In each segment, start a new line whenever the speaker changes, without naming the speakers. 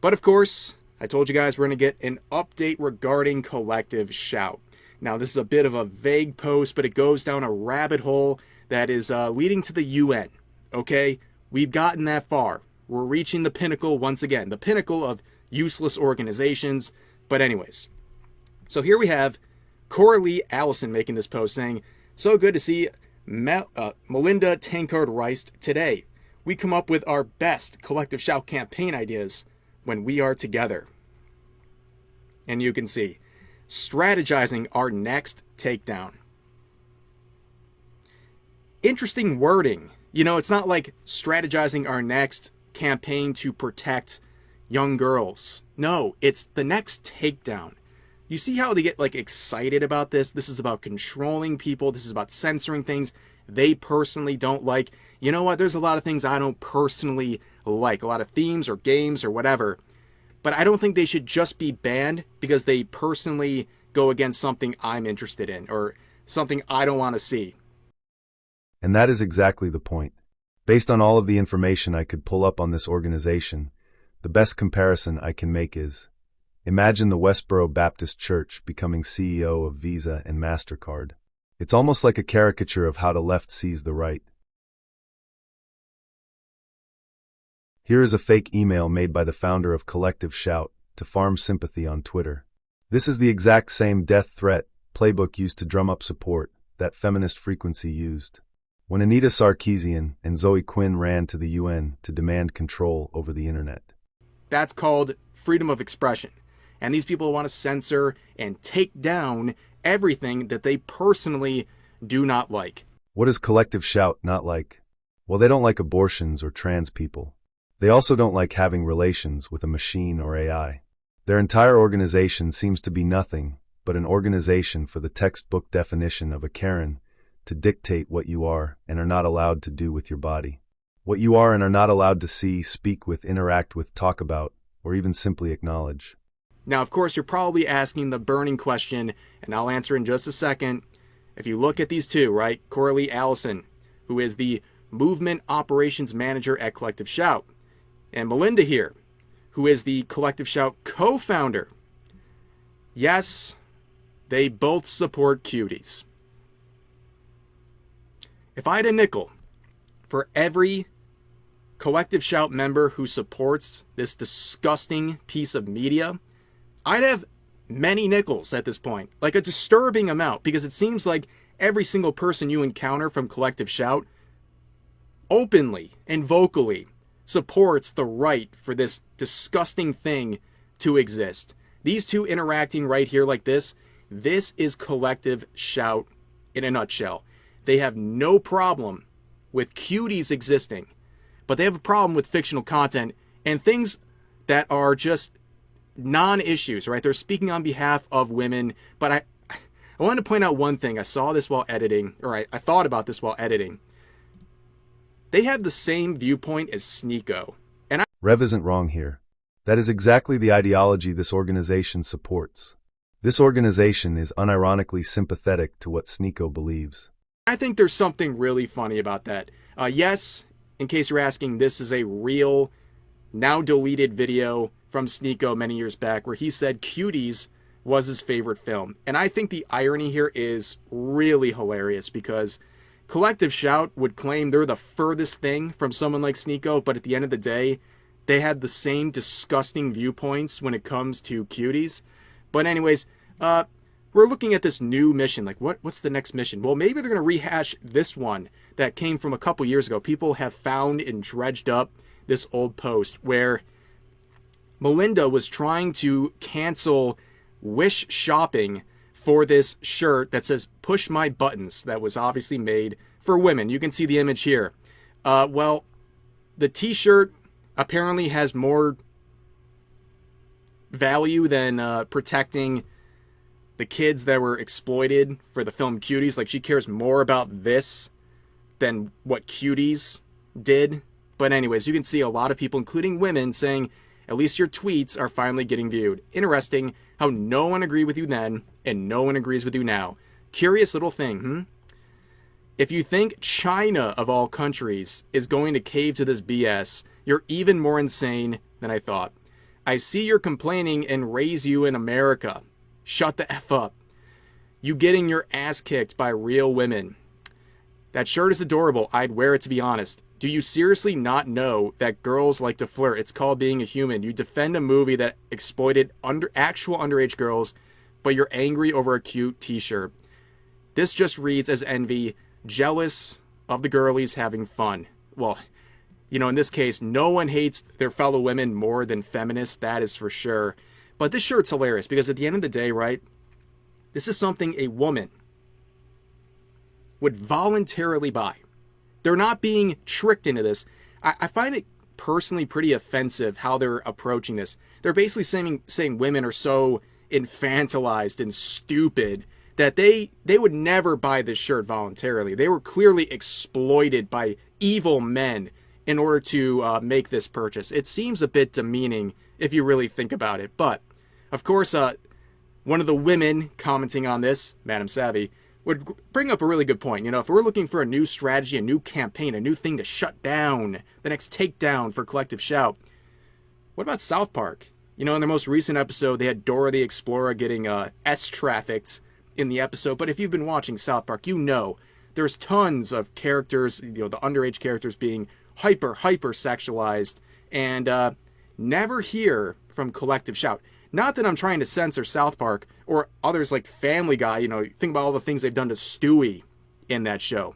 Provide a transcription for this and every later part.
But of course, I told you guys we're going to get an update regarding Collective Shout. Now, this is a bit of a vague post, but it goes down a rabbit hole that is leading to the UN. Okay? We've gotten that far. We're reaching the pinnacle once again. The pinnacle of useless organizations. But anyways. So here we have Coralie Allison making this post saying, "So good to see Melinda Tankard-Rice today. We come up with our best Collective Shout campaign ideas when we are together." And you can see, strategizing our next takedown. Interesting wording. You know, it's not like strategizing our next campaign to protect young girls. No, it's the next takedown. You see how they get like excited about this? This is about controlling people. This is about censoring things they personally don't like. You know what? There's a lot of things I don't personally like. A lot of themes or games or whatever. But I don't think they should just be banned because they personally go against something I'm interested in or something I don't want to see.
And that is exactly the point. Based on all of the information I could pull up on this organization, the best comparison I can make is, imagine the Westboro Baptist Church becoming CEO of Visa and MasterCard. It's almost like a caricature of how the left sees the right. Here is a fake email made by the founder of Collective Shout to farm sympathy on Twitter. This is the exact same death threat playbook used to drum up support that feminist frequency used when Anita Sarkeesian and Zoe Quinn ran to the UN to demand control over the internet.
That's called freedom of expression. And these people want to censor and take down everything that they personally do not like.
What is Collective Shout not like? Well, they don't like abortions or trans people. They also don't like having relations with a machine or AI. Their entire organization seems to be nothing but an organization for the textbook definition of a Karen to dictate what you are and are not allowed to do with your body. What you are and are not allowed to see, speak with, interact with, talk about, or even simply acknowledge.
Now, of course, you're probably asking the burning question, and I'll answer in just a second. If you look at these two, right? Coralie Allison, who is the Movement Operations Manager at Collective Shout, and Melinda here, who is the Collective Shout co-founder. Yes, they both support cuties. If I had a nickel for every Collective Shout member who supports this disgusting piece of media, I'd have many nickels at this point, like a disturbing amount, because it seems like every single person you encounter from Collective Shout openly and vocally supports the right for this disgusting thing to exist. These two interacting right here like this is Collective Shout in a nutshell. They have no problem with cuties existing, but they have a problem with fictional content and things that are just non-issues, right? They're speaking on behalf of women, but I wanted to point out one thing. I saw this while editing, or I thought about this while editing. They have the same viewpoint as Sneeko.
Rev isn't wrong here. That is exactly the ideology this organization supports. This organization is unironically sympathetic to what Sneeko believes.
I think there's something really funny about that. Yes, in case you're asking, this is a real, now deleted video from Sneeko many years back where he said Cuties was his favorite film. And I think the irony here is really hilarious because Collective Shout would claim they're the furthest thing from someone like Sneeko, but at the end of the day, they had the same disgusting viewpoints when it comes to cuties. But anyways, we're looking at this new mission. Like, what's the next mission? Well, maybe they're going to rehash this one that came from a couple years ago. People have found and dredged up this old post where Melinda was trying to cancel Wish shopping for this shirt that says "Push My Buttons" that was obviously made for women. You can see the image here. Well, the t-shirt apparently has more value than protecting the kids that were exploited for the film Cuties. Like, she cares more about this than what Cuties did. But anyways, you can see a lot of people, including women, saying, at least your tweets are finally getting viewed. Interesting how no one agreed with you then, and no one agrees with you now. Curious little thing, If you think China, of all countries, is going to cave to this BS, you're even more insane than I thought. I see you're complaining and raise you in America. Shut the F up. You getting your ass kicked by real women. That shirt is adorable. I'd wear it, to be honest. Do you seriously not know that girls like to flirt? It's called being a human. You defend a movie that exploited actual underage girls, but you're angry over a cute t-shirt. This just reads as envy, jealous of the girlies having fun. Well, you know, in this case, no one hates their fellow women more than feminists, that is for sure. But this shirt's hilarious because at the end of the day, right, this is something a woman would voluntarily buy. They're not being tricked into this. I find it personally pretty offensive how they're approaching this. They're basically saying women are so infantilized and stupid that they would never buy this shirt voluntarily. They were clearly exploited by evil men in order to make this purchase. It seems a bit demeaning if you really think about it. But, of course, one of the women commenting on this, Madam Savvy, would bring up a really good point. You know, if we're looking for a new strategy, a new campaign, a new thing to shut down, the next takedown for Collective Shout, what about South Park? You know, in their most recent episode, they had Dora the Explorer getting S-trafficked in the episode. But if you've been watching South Park, you know there's tons of characters, you know, the underage characters being hyper sexualized, and never hear from Collective Shout. Not that I'm trying to censor South Park or others like Family Guy, you know, think about all the things they've done to Stewie in that show.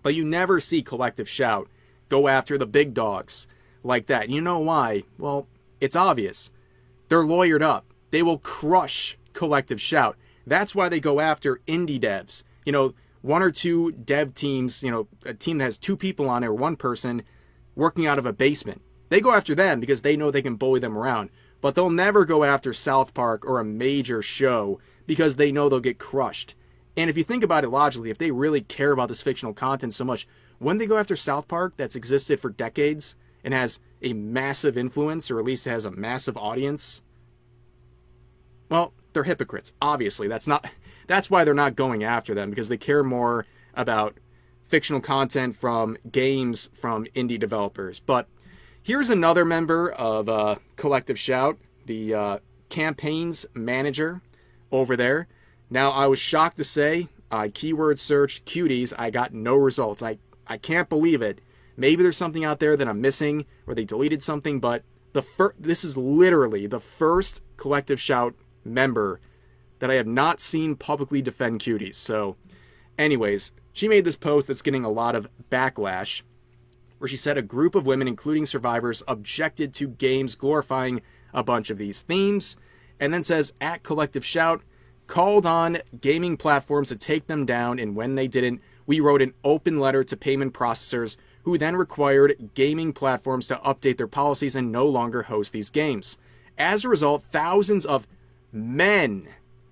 But you never see Collective Shout go after the big dogs like that. You know why? Well, it's obvious. They're lawyered up. They will crush Collective Shout. That's why they go after indie devs. You know, one or two dev teams, you know, a team that has two people on it or one person working out of a basement. They go after them because they know they can bully them around. But they'll never go after South Park or a major show because they know they'll get crushed. And if you think about it logically, if they really care about this fictional content so much, when they go after South Park that's existed for decades and has a massive influence, or at least has a massive audience, well, they're hypocrites. Obviously, that's why they're not going after them, because they care more about fictional content from games from indie developers. But here's another member of Collective Shout, the campaigns manager over there. Now, I was shocked to say, I keyword searched cuties, I got no results. I can't believe it. Maybe there's something out there that I'm missing, or they deleted something, but this is literally the first Collective Shout member that I have not seen publicly defend cuties. So, anyways, she made this post that's getting a lot of backlash, where she said a group of women, including survivors, objected to games glorifying a bunch of these themes, and then says, at Collective Shout, called on gaming platforms to take them down, and when they didn't, we wrote an open letter to payment processors who then required gaming platforms to update their policies and no longer host these games. As a result, thousands of men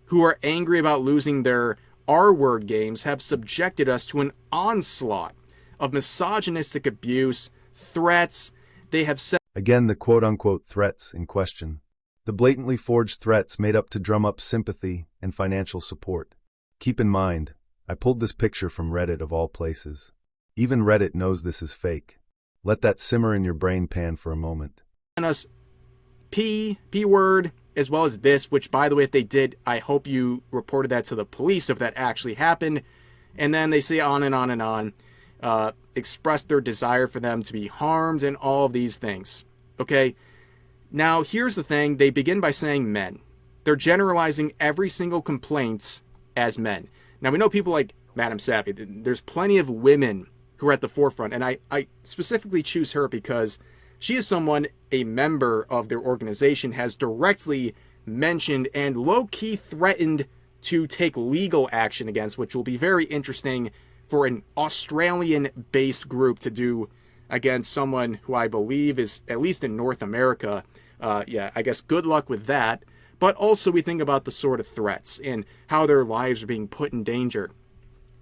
who are angry about losing their R-word games have subjected us to an onslaught of misogynistic abuse, threats. They have said...
Again, the quote-unquote threats in question. The blatantly forged threats made up to drum up sympathy and financial support. Keep in mind, I pulled this picture from Reddit of all places. Even Reddit knows this is fake. Let that simmer in your brain pan for a moment.
Us P-word, as well as this, which, by the way, if they did, I hope you reported that to the police if that actually happened. And then they say on and on and on. Expressed their desire for them to be harmed and all of these things. Okay? Now, here's the thing. They begin by saying men. They're generalizing every single complaint as men. Now, we know people like Madam Savvy. There's plenty of women who are at the forefront. And I specifically choose her because she is someone, a member of their organization, has directly mentioned and low-key threatened to take legal action against, which will be very interesting for an Australian-based group to do against someone who I believe is, at least in North America, yeah, I guess good luck with that. But also we think about the sort of threats and how their lives are being put in danger.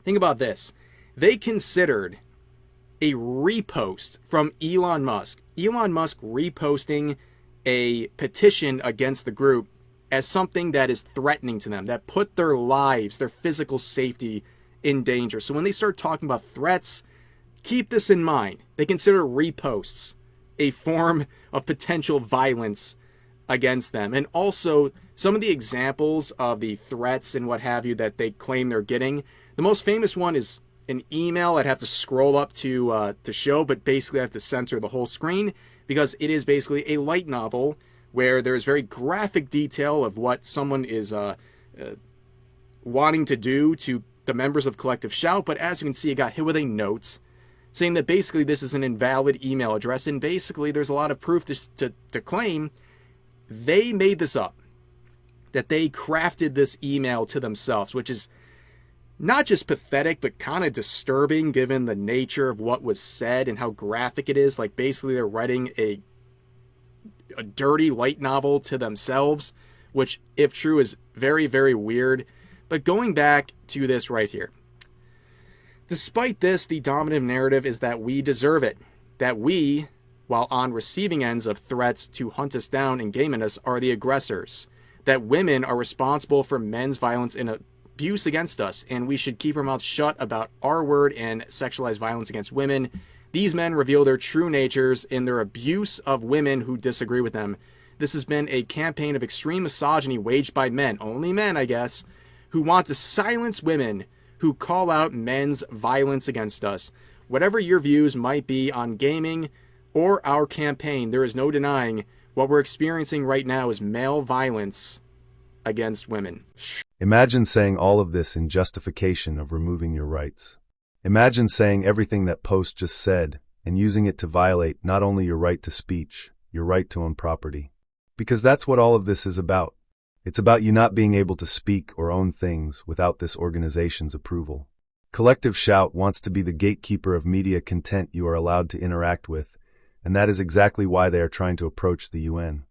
Think about this. They considered a repost from Elon Musk reposting a petition against the group as something that is threatening to them, that put their lives, their physical safety in danger. So when they start talking about threats, keep this in mind. They consider reposts a form of potential violence against them. And also, some of the examples of the threats and what have you that they claim they're getting, the most famous one is an email I'd have to scroll up to show, but basically I have to censor the whole screen because it is basically a light novel where there's very graphic detail of what someone is wanting to do to the members of Collective Shout. But as you can see, it got hit with a note saying that basically this is an invalid email address, and basically there's a lot of proof to claim they made this up, that they crafted this email to themselves, which is not just pathetic, but kind of disturbing given the nature of what was said and how graphic it is. Like basically they're writing a dirty light novel to themselves, which if true is very, very weird. But going back to this right here, despite this, the dominant narrative is that we deserve it, that we, while on receiving ends of threats to hunt us down and game us, are the aggressors, that women are responsible for men's violence and abuse against us, and we should keep our mouths shut about our word and sexualized violence against women. These men reveal their true natures in their abuse of women who disagree with them. This has been a campaign of extreme misogyny waged by men, only men, I guess, who want to silence women who call out men's violence against us. Whatever your views might be on gaming or our campaign, there is no denying what we're experiencing right now is male violence against women.
Imagine saying all of this in justification of removing your rights. Imagine saying everything that post just said and using it to violate not only your right to speech, your right to own property. Because that's what all of this is about. It's about you not being able to speak or own things without this organization's approval. Collective Shout wants to be the gatekeeper of media content you are allowed to interact with, and that is exactly why they are trying to approach the UN.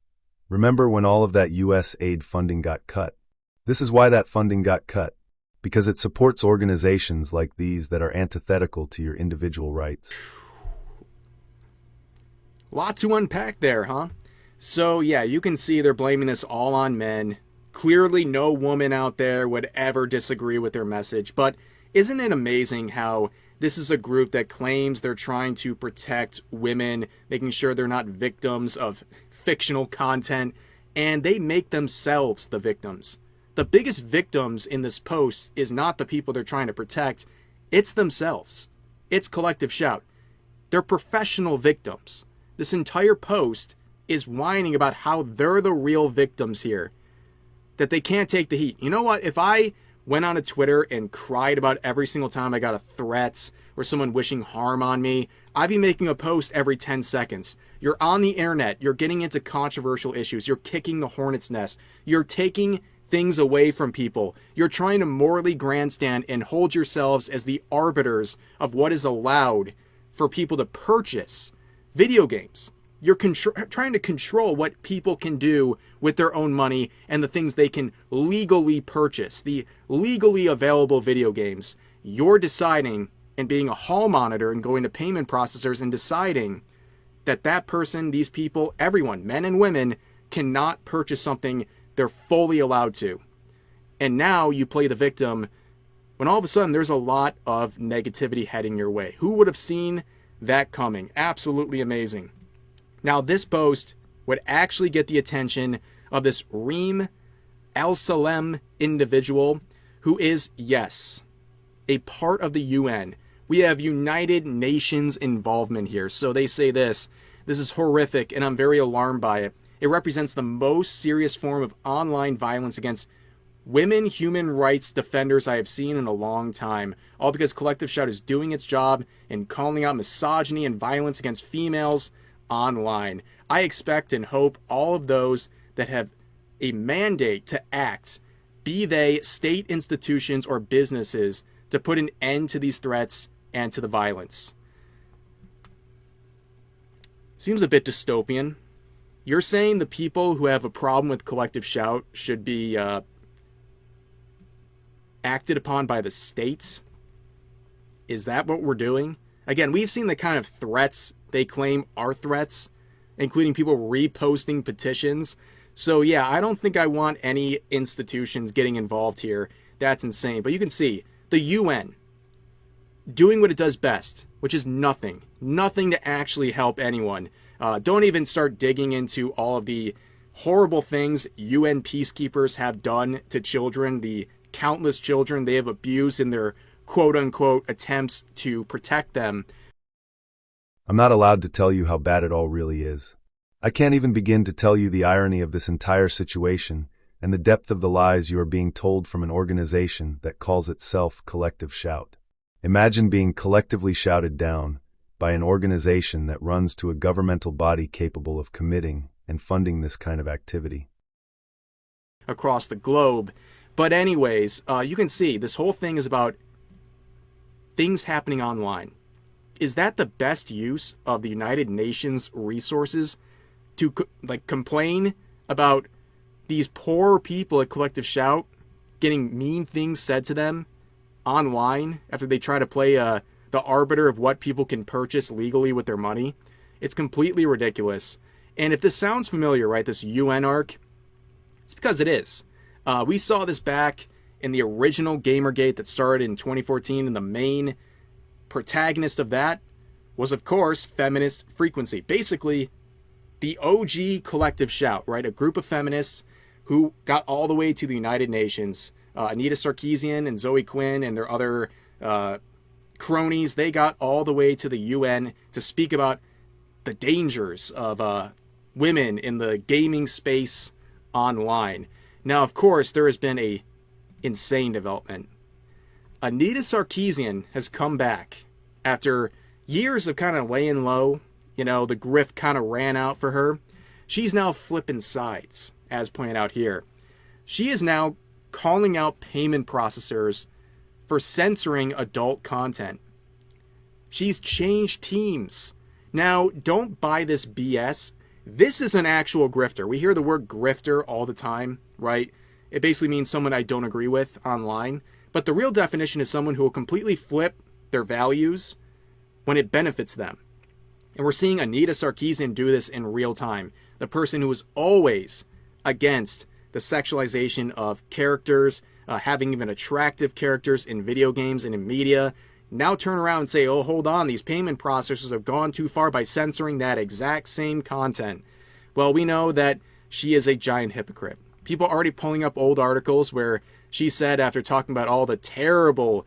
Remember when all of that US aid funding got cut? This is why that funding got cut, because it supports organizations like these that are antithetical to your individual rights.
Lot to unpack there, huh? So yeah, you can see they're blaming this all on men. Clearly no woman out there would ever disagree with their message, but isn't it amazing how this is a group that claims they're trying to protect women, making sure they're not victims of fictional content, and they make themselves the victims. The biggest victims in this post is not the people they're trying to protect, it's themselves. It's Collective Shout. They're professional victims. This entire post is whining about how they're the real victims here, that they can't take the heat. You know what? If I went on to Twitter and cried about every single time I got a threats or someone wishing harm on me, I'd be making a post every 10 seconds. You're on the internet. You're getting into controversial issues. You're kicking the hornet's nest. You're taking things away from people. You're trying to morally grandstand and hold yourselves as the arbiters of what is allowed for people to purchase video games. You're trying to control what people can do with their own money and the things they can legally purchase, the legally available video games. You're deciding and being a hall monitor and going to payment processors and deciding that that person, these people, everyone, men and women, cannot purchase something they're fully allowed to. And now you play the victim when all of a sudden there's a lot of negativity heading your way. Who would have seen that coming? Absolutely amazing. Now, this post would actually get the attention of this Reem Al-Salem individual who is, yes, a part of the UN. We have United Nations involvement here. So they say this is horrific and I'm very alarmed by it. It represents the most serious form of online violence against women human rights defenders I have seen in a long time. All because Collective Shout is doing its job in calling out misogyny and violence against females online. I expect and hope all of those that have a mandate to act, be they state institutions or businesses, to put an end to these threats and to the violence. Seems a bit dystopian. You're saying the people who have a problem with Collective Shout should be acted upon by the states? Is that what we're doing? Again, we've seen the kind of threats they claim are threats, including people reposting petitions. So yeah, I don't think I want any institutions getting involved here. That's insane. But you can see the UN doing what it does best, which is nothing to actually help anyone. Don't even start digging into all of the horrible things UN peacekeepers have done to children, the countless children they have abused in their quote-unquote attempts to protect them.
I'm not allowed to tell you how bad it all really is. I can't even begin to tell you the irony of this entire situation and the depth of the lies you are being told from an organization that calls itself Collective Shout. Imagine being collectively shouted down by an organization that runs to a governmental body capable of committing and funding this kind of activity
Across the globe. But anyways, you can see this whole thing is about things happening online. Is that the best use of the United Nations resources to complain about these poor people at Collective Shout getting mean things said to them online after they try to play the arbiter of what people can purchase legally with their money? It's completely ridiculous. And if this sounds familiar, right, this UN arc, it's because it is. We saw this back in the original Gamergate that started in 2014, and the main protagonist of that was, of course, feminist frequency. Basically, the OG Collective Shout, right? A group of feminists who got all the way to the United Nations. Anita Sarkeesian and Zoe Quinn and their other cronies, they got all the way to the UN to speak about the dangers of women in the gaming space online. Now, of course, there has been a insane development. Anita Sarkeesian has come back after years of kind of laying low. You know, the grift kind of ran out for her. She's now flipping sides, as pointed out here. She is now calling out payment processors for censoring adult content. She's changed teams. Now, don't buy this BS. This is an actual grifter. We hear the word grifter all the time, right? It basically means someone I don't agree with online. But the real definition is someone who will completely flip their values when it benefits them. And we're seeing Anita Sarkeesian do this in real time. The person who is always against the sexualization of characters, having even attractive characters in video games and in media, now turn around and say, oh, hold on, these payment processors have gone too far by censoring that exact same content. Well, we know that she is a giant hypocrite. People are already pulling up old articles where she said, after talking about all the terrible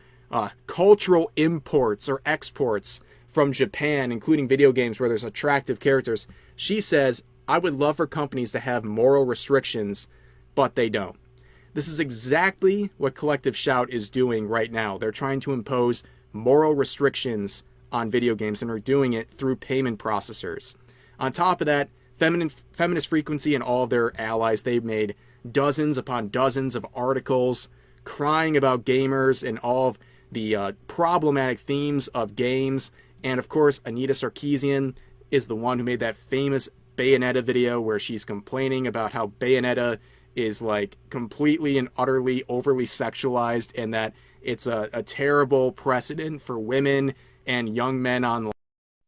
cultural imports or exports from Japan, including video games where there's attractive characters, she says, I would love for companies to have moral restrictions, but they don't. This is exactly what Collective Shout is doing right now. They're trying to impose moral restrictions on video games, and are doing it through payment processors. On top of that, Feminist Frequency and all of their allies, they've made dozens upon dozens of articles crying about gamers and all of the problematic themes of games. And of course, Anita Sarkeesian is the one who made that famous Bayonetta video where she's complaining about how Bayonetta is like completely and utterly overly sexualized, and that it's a terrible precedent for women and young men online.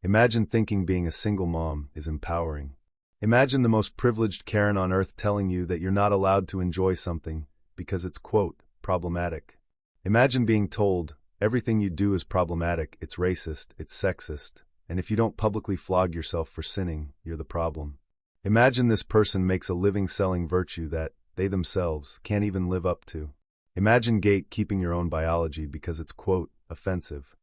Imagine thinking being a single mom is empowering. Imagine the most privileged Karen on earth telling you that you're not allowed to enjoy something because it's, quote, problematic. Imagine being told everything you do is problematic, it's racist, it's sexist, and if you don't publicly flog yourself for sinning, you're the problem. Imagine this person makes a living selling virtue that they themselves can't even live up to. Imagine gatekeeping your own biology because it's, quote, offensive.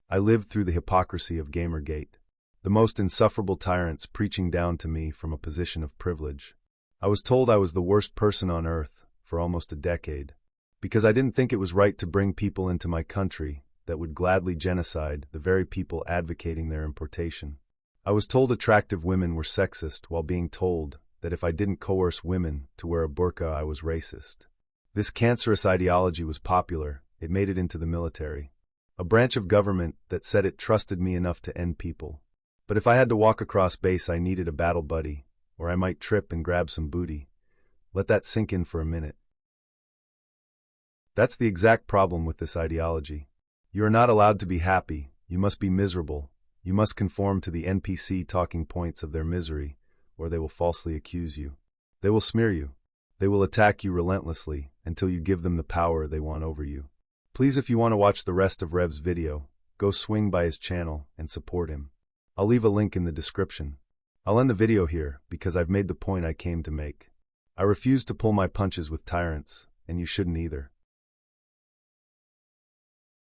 I lived through the hypocrisy of Gamergate, the most insufferable tyrants preaching down to me from a position of privilege. I was told I was the worst person on earth for almost a decade, because I didn't think it was right to bring people into my country that would gladly genocide the very people advocating their importation. I was told attractive women were sexist while being told that if I didn't coerce women to wear a burqa, I was racist. This cancerous ideology was popular. It made it into the military, a branch of government that said it trusted me enough to end people. But if I had to walk across base, I needed a battle buddy, or I might trip and grab some booty. Let that sink in for a minute. That's the exact problem with this ideology. You are not allowed to be happy. You must be miserable. You must conform to the NPC talking points of their misery, or they will falsely accuse you. They will smear you. They will attack you relentlessly until you give them the power they want over you. Please, if you want to watch the rest of Rev's video, go swing by his channel and support him. I'll leave a link in the description. I'll end the video here because I've made the point I came to make. I refuse to pull my punches with tyrants, and you shouldn't either.